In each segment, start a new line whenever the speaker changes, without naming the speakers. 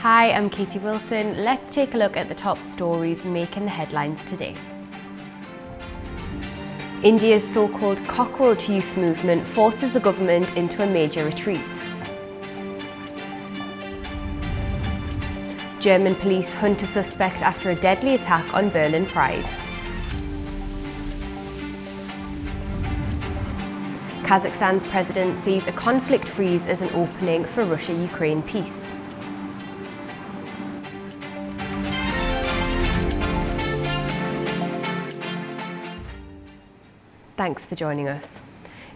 Hi, I'm Katie Wilson. Let's take a look at the top stories making the headlines today. India's so-called cockroach youth movement forces the government into a major retreat. German police hunt a suspect after a deadly attack on Berlin Pride. Kazakhstan's president sees a conflict freeze as an opening for Russia-Ukraine peace. Thanks for joining us.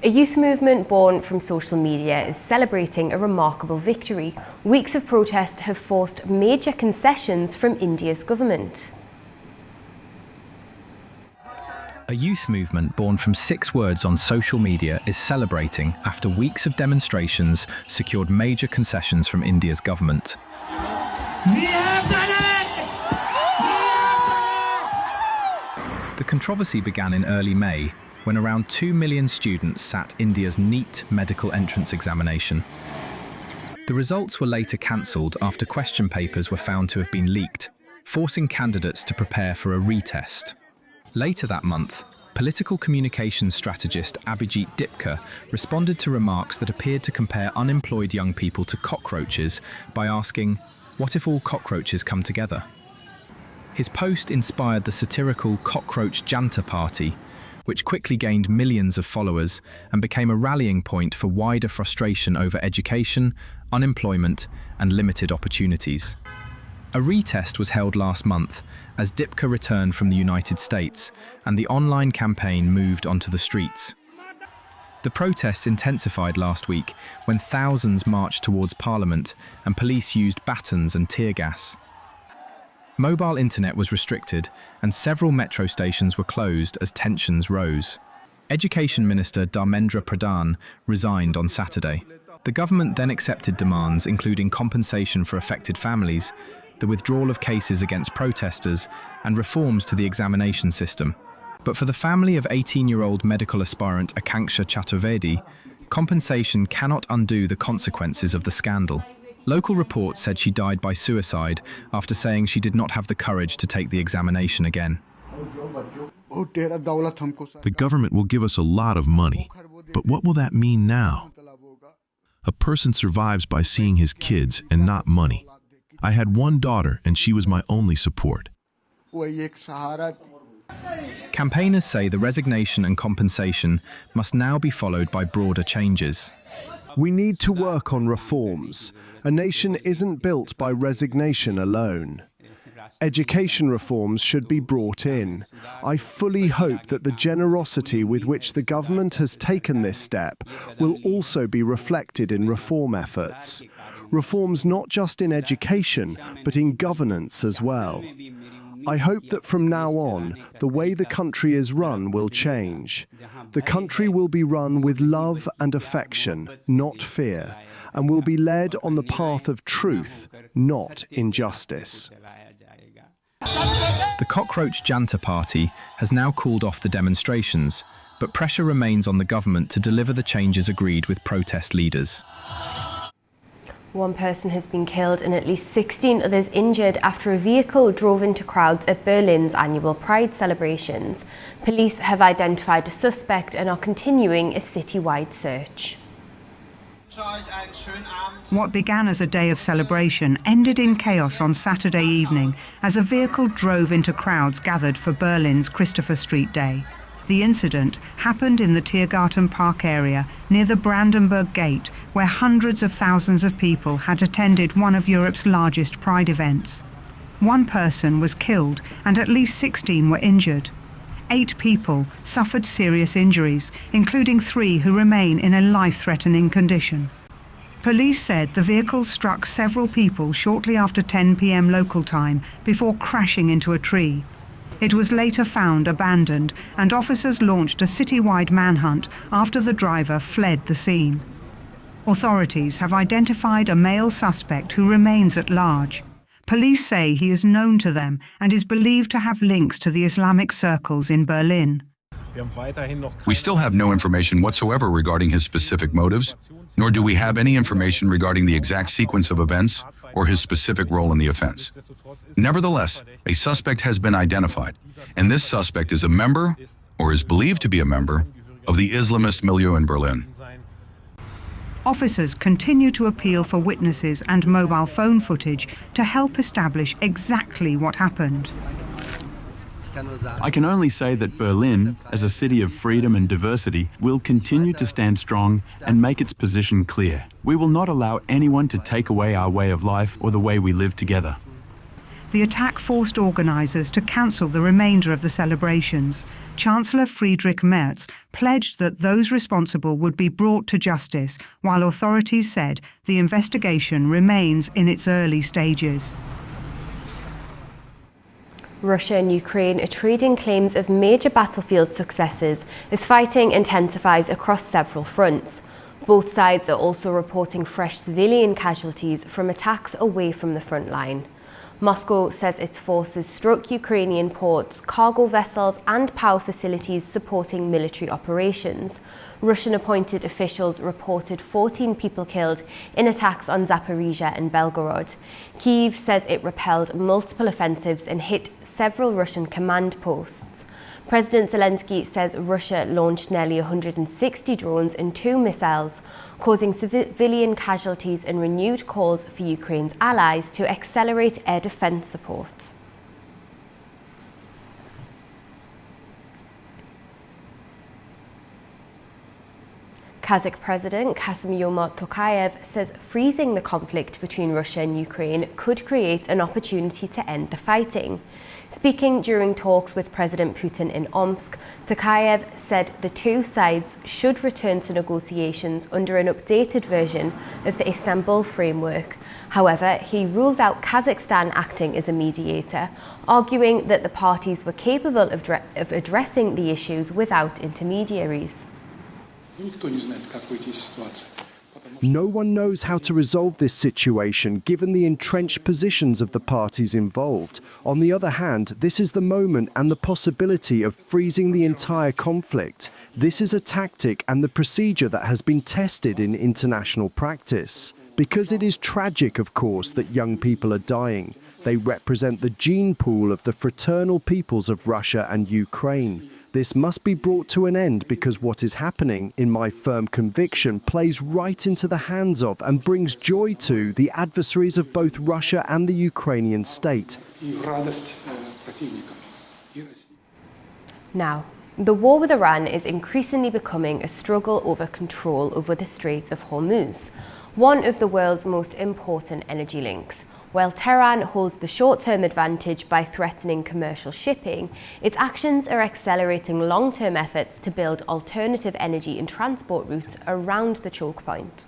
A youth movement born from social media is celebrating a remarkable victory. Weeks of protest have forced major concessions from India's government.
A youth movement born from 6 words on social media is celebrating after weeks of demonstrations secured major concessions from India's government. The controversy began in early May, when around 2 million students sat India's NEET medical entrance examination. The results were later cancelled after question papers were found to have been leaked, forcing candidates to prepare for a retest. Later that month, political communications strategist Abhijit Dipka responded to remarks that appeared to compare unemployed young people to cockroaches by asking, "What if all cockroaches come together?" His post inspired the satirical Cockroach Janta Party, which quickly gained millions of followers and became a rallying point for wider frustration over education, unemployment, and limited opportunities. A retest was held last month as Dipka returned from the United States and the online campaign moved onto the streets. The protests intensified last week when thousands marched towards Parliament and police used batons and tear gas. Mobile internet was restricted and several metro stations were closed as tensions rose. Education Minister Dharmendra Pradhan resigned on Saturday. The government then accepted demands including compensation for affected families, the withdrawal of cases against protesters, and reforms to the examination system. But for the family of 18-year-old medical aspirant Akanksha Chaturvedi, compensation cannot undo the consequences of the scandal. Local reports said she died by suicide after saying she did not have the courage to take the examination again.
The government will give us a lot of money, but what will that mean now? A person survives by seeing his kids and not money. I had one daughter and she was my only support.
Campaigners say the resignation and compensation must now be followed by broader changes.
We need to work on reforms. A nation isn't built by resignation alone. Education reforms should be brought in. I fully hope that the generosity with which the government has taken this step will also be reflected in reform efforts. Reforms not just in education, but in governance as well. I hope that from now on, the way the country is run will change. The country will be run with love and affection, not fear, and will be led on the path of truth, not injustice.
The Cockroach Janta Party has now called off the demonstrations, but pressure remains on the government to deliver the changes agreed with protest leaders.
One person has been killed and at least 16 others injured after a vehicle drove into crowds at Berlin's annual Pride celebrations. Police have identified a suspect and are continuing a citywide search.
What began as a day of celebration ended in chaos on Saturday evening as a vehicle drove into crowds gathered for Berlin's Christopher Street Day. The incident happened in the Tiergarten Park area near the Brandenburg Gate, where hundreds of thousands of people had attended one of Europe's largest Pride events. One person was killed and at least 16 were injured. 8 people suffered serious injuries, including 3 who remain in a life-threatening condition. Police said the vehicle struck several people shortly after 10 p.m. local time before crashing into a tree. It was later found abandoned, and officers launched a citywide manhunt after the driver fled the scene. Authorities have identified a male suspect who remains at large. Police say he is known to them and is believed to have links to the Islamic circles in Berlin.
We still have no information whatsoever regarding his specific motives, nor do we have any information regarding the exact sequence of events or his specific role in the offense. Nevertheless, a suspect has been identified, and this suspect is a member, or is believed to be a member, of the Islamist milieu in Berlin.
Officers continue to appeal for witnesses and mobile phone footage to help establish exactly what happened.
I can only say that Berlin, as a city of freedom and diversity, will continue to stand strong and make its position clear. We will not allow anyone to take away our way of life or the way we live together.
The attack forced organisers to cancel the remainder of the celebrations. Chancellor Friedrich Merz pledged that those responsible would be brought to justice, while authorities said the investigation remains in its early stages.
Russia and Ukraine are trading claims of major battlefield successes as fighting intensifies across several fronts. Both sides are also reporting fresh civilian casualties from attacks away from the front line. Moscow says its forces struck Ukrainian ports, cargo vessels and power facilities supporting military operations. Russian-appointed officials reported 14 people killed in attacks on Zaporizhia and Belgorod. Kyiv says it repelled multiple offensives and hit several Russian command posts. President Zelensky says Russia launched nearly 160 drones and 2 missiles, causing civilian casualties and renewed calls for Ukraine's allies to accelerate air defense support. Kazakh President Kassym-Jomart Tokayev says freezing the conflict between Russia and Ukraine could create an opportunity to end the fighting. Speaking during talks with President Putin in Omsk, Tokayev said the two sides should return to negotiations under an updated version of the Istanbul framework. However, he ruled out Kazakhstan acting as a mediator, arguing that the parties were capable of addressing the issues without intermediaries.
No one knows how to resolve this situation given the entrenched positions of the parties involved. On the other hand, this is the moment and the possibility of freezing the entire conflict. This is a tactic and the procedure that has been tested in international practice. Because it is tragic, of course, that young people are dying. They represent the gene pool of the fraternal peoples of Russia and Ukraine. This must be brought to an end because what is happening, in my firm conviction, plays right into the hands of and brings joy to the adversaries of both Russia and the Ukrainian state.
Now, the war with Iran is increasingly becoming a struggle over control over the Strait of Hormuz, one of the world's most important energy links. While Tehran holds the short-term advantage by threatening commercial shipping, its actions are accelerating long-term efforts to build alternative energy and transport routes around the choke point.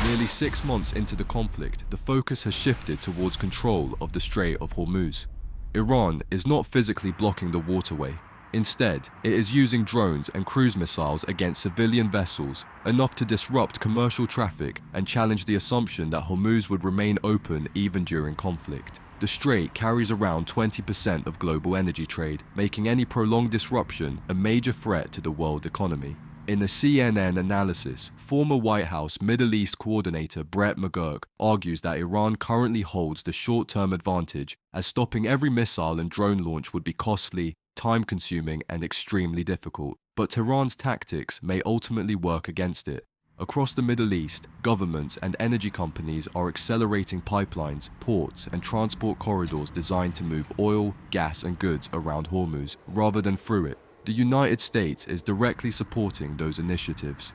Nearly 6 months into the conflict, the focus has shifted towards control of the Strait of Hormuz. Iran is not physically blocking the waterway. Instead, it is using drones and cruise missiles against civilian vessels, enough to disrupt commercial traffic and challenge the assumption that Hormuz would remain open even during conflict. The strait carries around 20% of global energy trade, making any prolonged disruption a major threat to the world economy. In a CNN analysis, former White House Middle East coordinator Brett McGurk argues that Iran currently holds the short-term advantage, as stopping every missile and drone launch would be costly, time-consuming and extremely difficult. But Tehran's tactics may ultimately work against it. Across the Middle East, governments and energy companies are accelerating pipelines, ports and transport corridors designed to move oil, gas and goods around Hormuz, rather than through it. The United States is directly supporting those initiatives.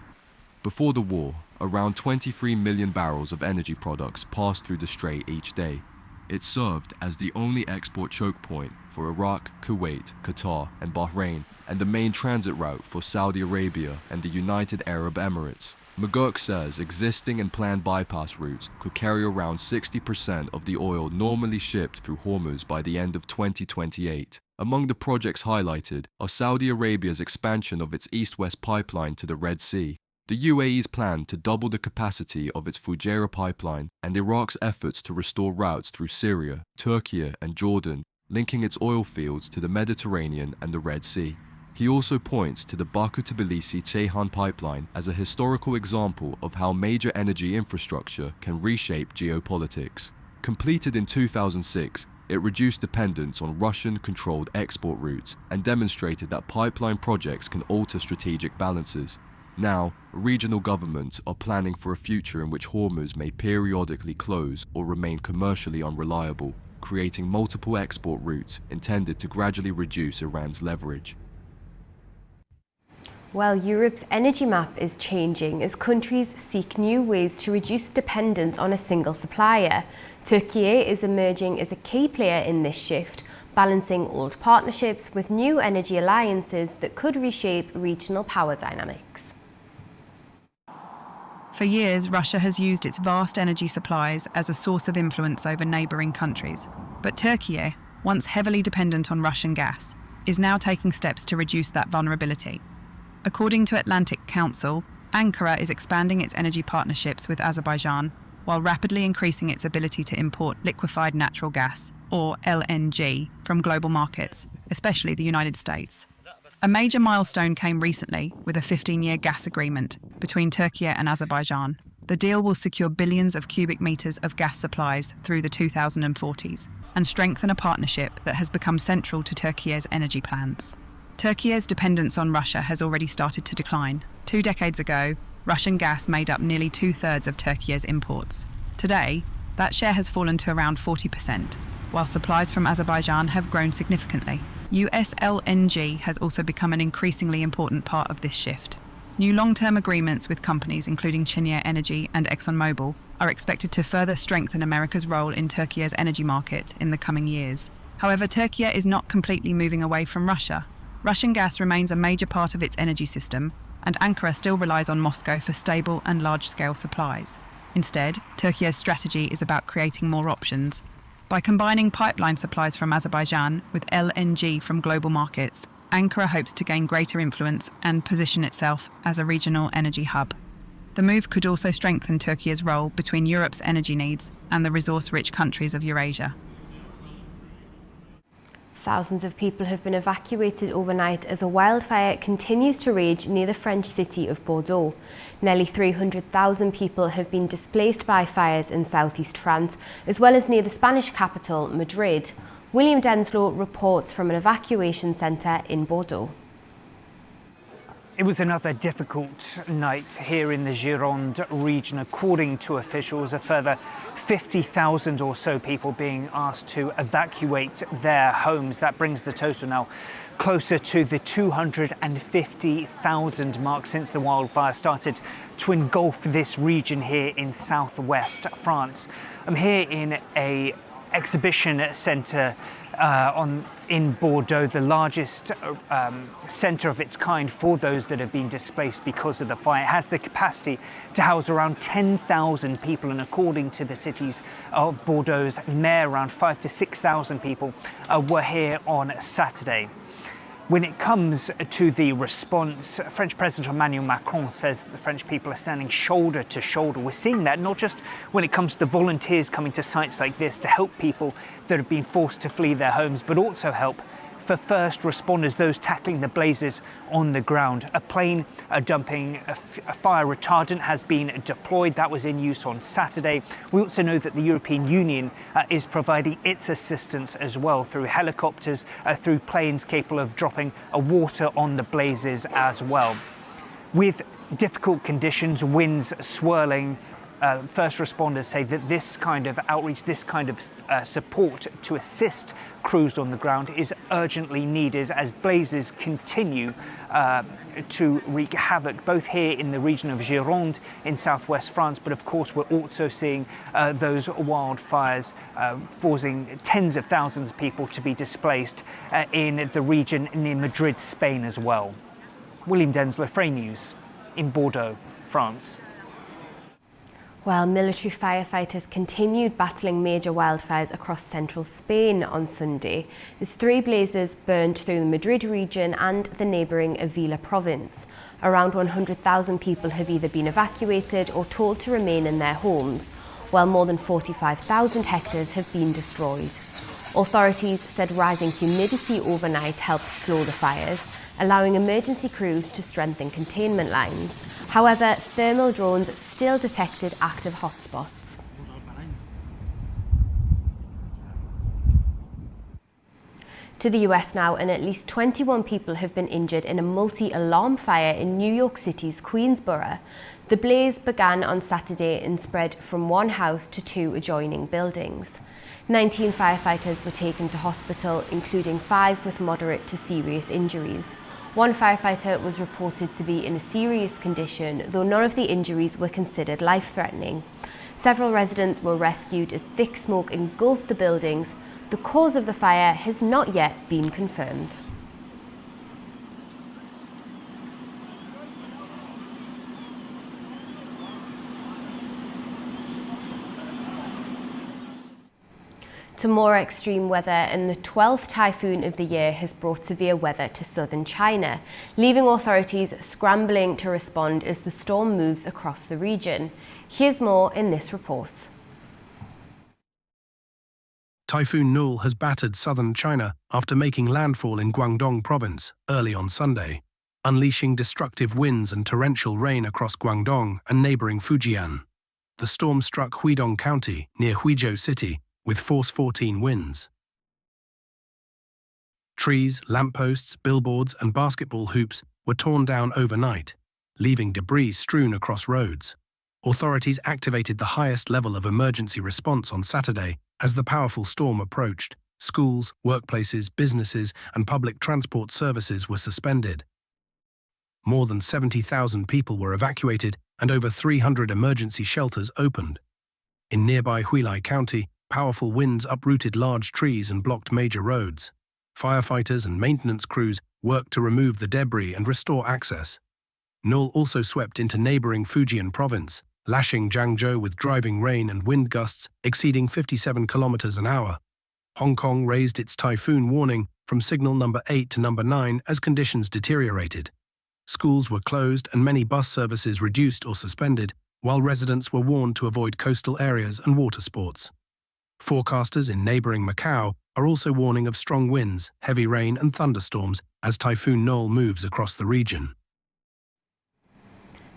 Before the war, around 23 million barrels of energy products passed through the strait each day. It served as the only export choke point for Iraq, Kuwait, Qatar and Bahrain, and the main transit route for Saudi Arabia and the United Arab Emirates. McGurk says existing and planned bypass routes could carry around 60% of the oil normally shipped through Hormuz by the end of 2028. Among the projects highlighted are Saudi Arabia's expansion of its east-west pipeline to the Red Sea, the UAE's plan to double the capacity of its Fujairah pipeline, and Iraq's efforts to restore routes through Syria, Turkey and Jordan, linking its oil fields to the Mediterranean and the Red Sea. He also points to the Baku-Tbilisi-Ceyhan pipeline as a historical example of how major energy infrastructure can reshape geopolitics. Completed in 2006, it reduced dependence on Russian-controlled export routes and demonstrated that pipeline projects can alter strategic balances. Now, regional governments are planning for a future in which Hormuz may periodically close or remain commercially unreliable, creating multiple export routes intended to gradually reduce Iran's leverage.
Well, Europe's energy map is changing as countries seek new ways to reduce dependence on a single supplier. Turkey is emerging as a key player in this shift, balancing old partnerships with new energy alliances that could reshape regional power dynamics.
For years, Russia has used its vast energy supplies as a source of influence over neighbouring countries. But Turkey, once heavily dependent on Russian gas, is now taking steps to reduce that vulnerability. According to Atlantic Council, Ankara is expanding its energy partnerships with Azerbaijan while rapidly increasing its ability to import liquefied natural gas, or LNG, from global markets, especially the United States. A major milestone came recently with a 15-year gas agreement between Turkey and Azerbaijan. The deal will secure billions of cubic meters of gas supplies through the 2040s and strengthen a partnership that has become central to Turkey's energy plans. Turkey's dependence on Russia has already started to decline. 2 decades ago, Russian gas made up nearly 2/3 of Turkey's imports. Today, that share has fallen to around 40%, while supplies from Azerbaijan have grown significantly. US LNG has also become an increasingly important part of this shift. New long-term agreements with companies including Cheniere Energy and ExxonMobil are expected to further strengthen America's role in Turkey's energy market in the coming years. However, Turkey is not completely moving away from Russia. Russian gas remains a major part of its energy system, and Ankara still relies on Moscow for stable and large-scale supplies. Instead, Turkey's strategy is about creating more options. By combining pipeline supplies from Azerbaijan with LNG from global markets, Ankara hopes to gain greater influence and position itself as a regional energy hub. The move could also strengthen Turkey's role between Europe's energy needs and the resource-rich countries of Eurasia.
Thousands of people have been evacuated overnight as a wildfire continues to rage near the French city of Bordeaux. Nearly 300,000 people have been displaced by fires in southeast France, as well as near the Spanish capital, Madrid. William Denslow reports from an evacuation centre in Bordeaux.
It was another difficult night here in the Gironde region. According to officials, a further 50,000 or so people being asked to evacuate their homes. That brings the total now closer to the 250,000 mark since the wildfire started to engulf this region here in southwest France. I'm here in a exhibition centre in Bordeaux, the largest centre of its kind for those that have been displaced because of the fire. It has the capacity to house around 10,000 people, and according to the cities of Bordeaux's mayor, around 5,000 to 6,000 people were here on Saturday. When it comes to the response, French President Emmanuel Macron says that the French people are standing shoulder to shoulder. We're seeing that not just when it comes to volunteers coming to sites like this to help people that have been forced to flee their homes, but also help for first responders, those tackling the blazes on the ground. A plane dumping a fire retardant has been deployed. That was in use on Saturday. We also know that the European Union is providing its assistance as well through helicopters, through planes capable of dropping water on the blazes as well. With difficult conditions, winds swirling, first responders say that this kind of outreach, this kind of support to assist crews on the ground is urgently needed as blazes continue to wreak havoc, both here in the region of Gironde in southwest France, but of course we're also seeing those wildfires forcing tens of thousands of people to be displaced in the region near Madrid, Spain as well. William Denslow, Frey News in Bordeaux, France.
While military firefighters continued battling major wildfires across central Spain on Sunday, as 3 blazes burned through the Madrid region and the neighbouring Avila province. Around 100,000 people have either been evacuated or told to remain in their homes, while more than 45,000 hectares have been destroyed. Authorities said rising humidity overnight helped slow the fires, allowing emergency crews to strengthen containment lines. However, thermal drones still detected active hotspots. To the US now, and at least 21 people have been injured in a multi-alarm fire in New York City's Queensboro. The blaze began on Saturday and spread from one house to 2 adjoining buildings. 19 firefighters were taken to hospital, including 5 with moderate to serious injuries. One firefighter was reported to be in a serious condition, though none of the injuries were considered life-threatening. Several residents were rescued as thick smoke engulfed the buildings. The cause of the fire has not yet been confirmed. To more extreme weather, and the 12th typhoon of the year has brought severe weather to southern China, leaving authorities scrambling to respond as the storm moves across the region. Here's more in this report.
Typhoon Nul has battered southern China after making landfall in Guangdong province early on Sunday, unleashing destructive winds and torrential rain across Guangdong and neighboring Fujian. The storm struck Huidong County near Huizhou City with force 14 winds. Trees, lampposts, billboards and basketball hoops were torn down overnight, leaving debris strewn across roads. Authorities activated the highest level of emergency response on Saturday as the powerful storm approached. Schools, workplaces, businesses, and public transport services were suspended. More than 70,000 people were evacuated and over 300 emergency shelters opened. In nearby Huilai County, powerful winds uprooted large trees and blocked major roads. Firefighters and maintenance crews worked to remove the debris and restore access. Nul also swept into neighboring Fujian province, lashing Jiangzhou with driving rain and wind gusts exceeding 57 kilometers an hour. Hong Kong raised its typhoon warning from signal number 8 to number 9 as conditions deteriorated. Schools were closed and many bus services reduced or suspended, while residents were warned to avoid coastal areas and water sports. Forecasters in neighboring Macau are also warning of strong winds, heavy rain and thunderstorms as Typhoon Nul moves across the region.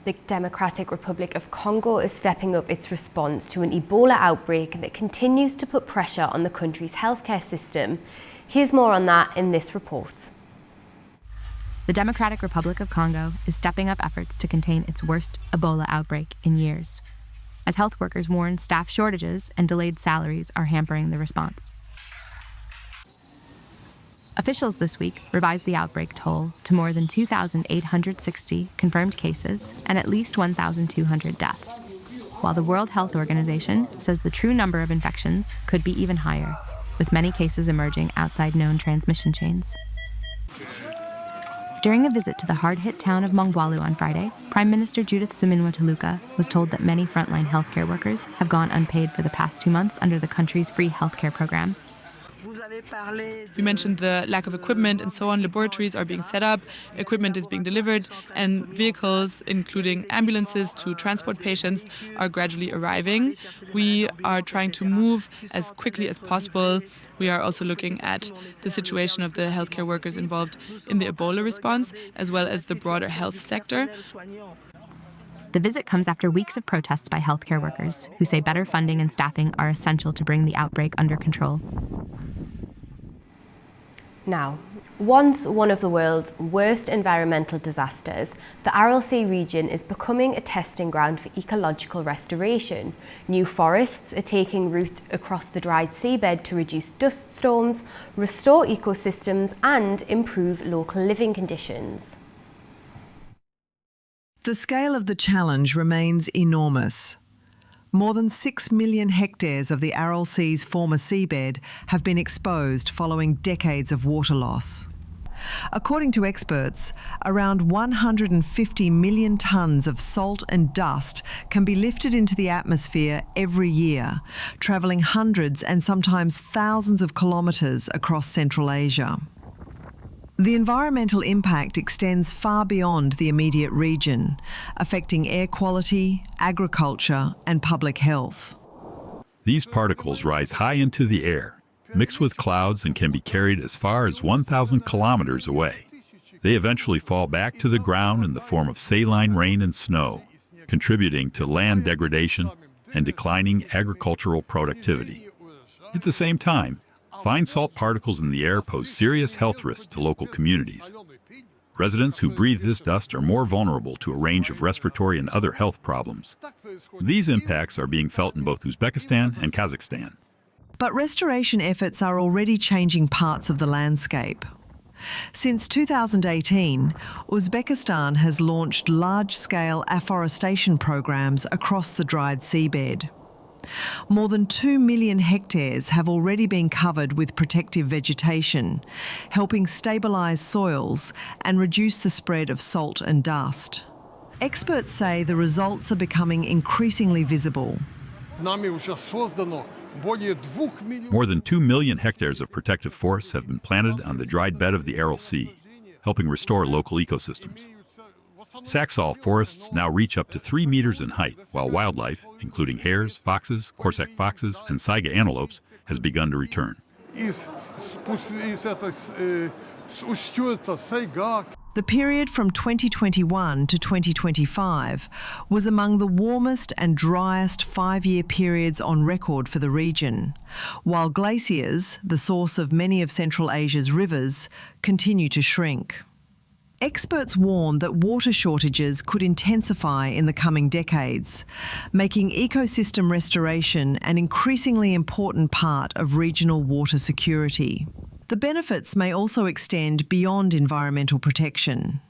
The Democratic Republic of Congo is stepping up its response to an Ebola outbreak that continues to put pressure on the country's healthcare system. Here's more on that in this report.
The Democratic Republic of Congo is stepping up efforts to contain its worst Ebola outbreak in years, as health workers warn staff shortages and delayed salaries are hampering the response. Officials this week revised the outbreak toll to more than 2,860 confirmed cases and at least 1,200 deaths, while the World Health Organization says the true number of infections could be even higher, with many cases emerging outside known transmission chains. During a visit to the hard-hit town of Mongwalu on Friday, Prime Minister Judith Suminwa Tuluka was told that many frontline healthcare workers have gone unpaid for the past 2 months under the country's free healthcare program.
We mentioned the lack of equipment and so on. Laboratories are being set up, equipment is being delivered, and vehicles, including ambulances to transport patients, are gradually arriving. We are trying to move as quickly as possible. We are also looking at the situation of the healthcare workers involved in the Ebola response, as well as the broader health sector.
The visit comes after weeks of protests by healthcare workers, who say better funding and staffing are essential to bring the outbreak under control.
Now, once one of the world's worst environmental disasters, the Aral Sea region is becoming a testing ground for ecological restoration. New forests are taking root across the dried seabed to reduce dust storms, restore ecosystems, and improve local living conditions.
The scale of the challenge remains enormous. More than 6 million hectares of the Aral Sea's former seabed have been exposed following decades of water loss. According to experts, around 150 million tonnes of salt and dust can be lifted into the atmosphere every year, travelling hundreds and sometimes thousands of kilometres across Central Asia. The environmental impact extends far beyond the immediate region, affecting air quality, agriculture, and public health.
These particles rise high into the air, mix with clouds, and can be carried as far as 1,000 kilometers away. They eventually fall back to the ground in the form of saline rain and snow, contributing to land degradation and declining agricultural productivity. At the same time, fine salt particles in the air pose serious health risks to local communities. Residents who breathe this dust are more vulnerable to a range of respiratory and other health problems. These impacts are being felt in both Uzbekistan and Kazakhstan.
But restoration efforts are already changing parts of the landscape. Since 2018, Uzbekistan has launched large-scale afforestation programs across the dried seabed. More than 2 million hectares have already been covered with protective vegetation, helping stabilise soils and reduce the spread of salt and dust. Experts say the results are becoming increasingly visible.
More than 2 million hectares of protective forests have been planted on the dried bed of the Aral Sea, helping restore local ecosystems. Saxall forests now reach up to 3 meters in height, while wildlife, including hares, foxes, Corsac foxes, and Saiga antelopes, has begun to return.
The period from 2021 to 2025 was among the warmest and driest 5-year periods on record for the region, while glaciers, the source of many of Central Asia's rivers, continue to shrink. Experts warn that water shortages could intensify in the coming decades, making ecosystem restoration an increasingly important part of regional water security. The benefits may also extend beyond environmental protection.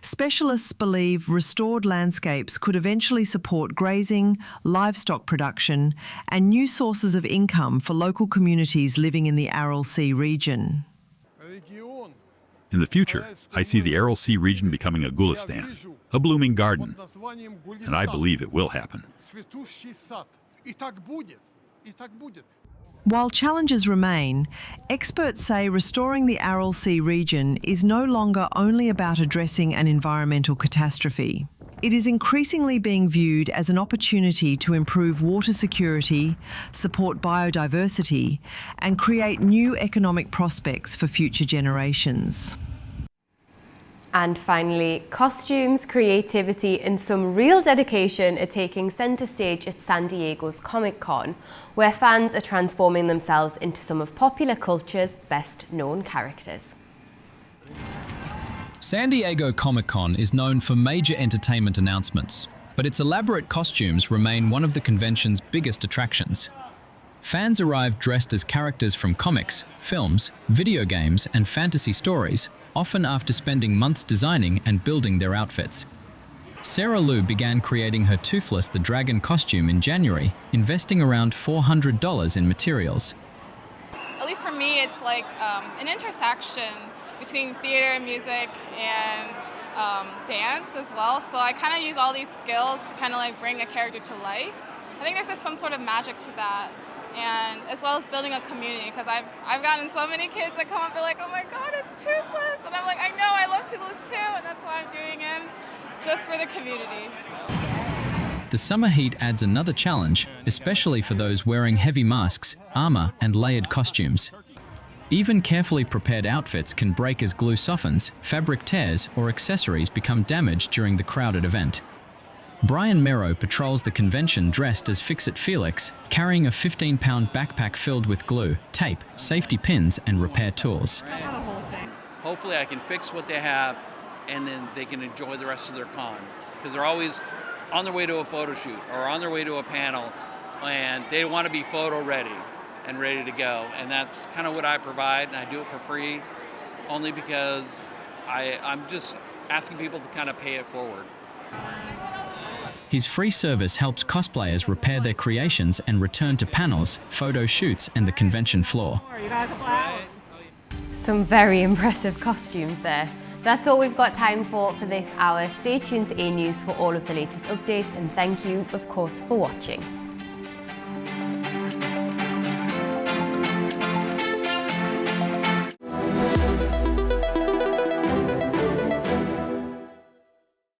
Specialists believe restored landscapes could eventually support grazing, livestock production, and new sources of income for local communities living in the Aral Sea region.
In the future, I see the Aral Sea region becoming a Gulistan, a blooming garden, and I believe it will happen.
While challenges remain, experts say restoring the Aral Sea region is no longer only about addressing an environmental catastrophe. It is increasingly being viewed as an opportunity to improve water security, support biodiversity, and create new economic prospects for future generations.
And finally, costumes, creativity and some real dedication are taking centre stage at San Diego's Comic-Con, where fans are transforming themselves into some of popular culture's best-known characters.
San Diego Comic-Con is known for major entertainment announcements, but its elaborate costumes remain one of the convention's biggest attractions. Fans arrive dressed as characters from comics, films, video games, and fantasy stories, often after spending months designing and building their outfits. Sarah Lou began creating her Toothless the Dragon costume in January, investing around $400 in materials.
At least for me, it's like an intersection between theater, music, and dance as well. So I kind of use all these skills to kind of like bring a character to life. I think there's just some sort of magic to that. And as well as building a community, because I've gotten so many kids that come up and be like, oh my God, it's Toothless. And I'm like, I know, I love Toothless too. And that's why I'm doing him, just for the community.
The summer heat adds another challenge, especially for those wearing heavy masks, armor, and layered costumes. Even carefully prepared outfits can break as glue softens, fabric tears, or accessories become damaged during the crowded event. Brian Mero patrols the convention dressed as Fix-It Felix, carrying a 15-pound backpack filled with glue, tape, safety pins, and repair tools.
Hopefully I can fix what they have, and then they can enjoy the rest of their con. Because they're always on their way to a photo shoot or on their way to a panel, and they want to be photo ready and ready to go. And that's kind of what I provide, and I do it for free, only because I'm just asking people to kind of pay it forward.
His free service helps cosplayers repair their creations and return to panels, photo shoots, and the convention floor.
Some very impressive costumes there. That's all we've got time for this hour. Stay tuned to A News for all of the latest updates, and thank you, of course, for watching.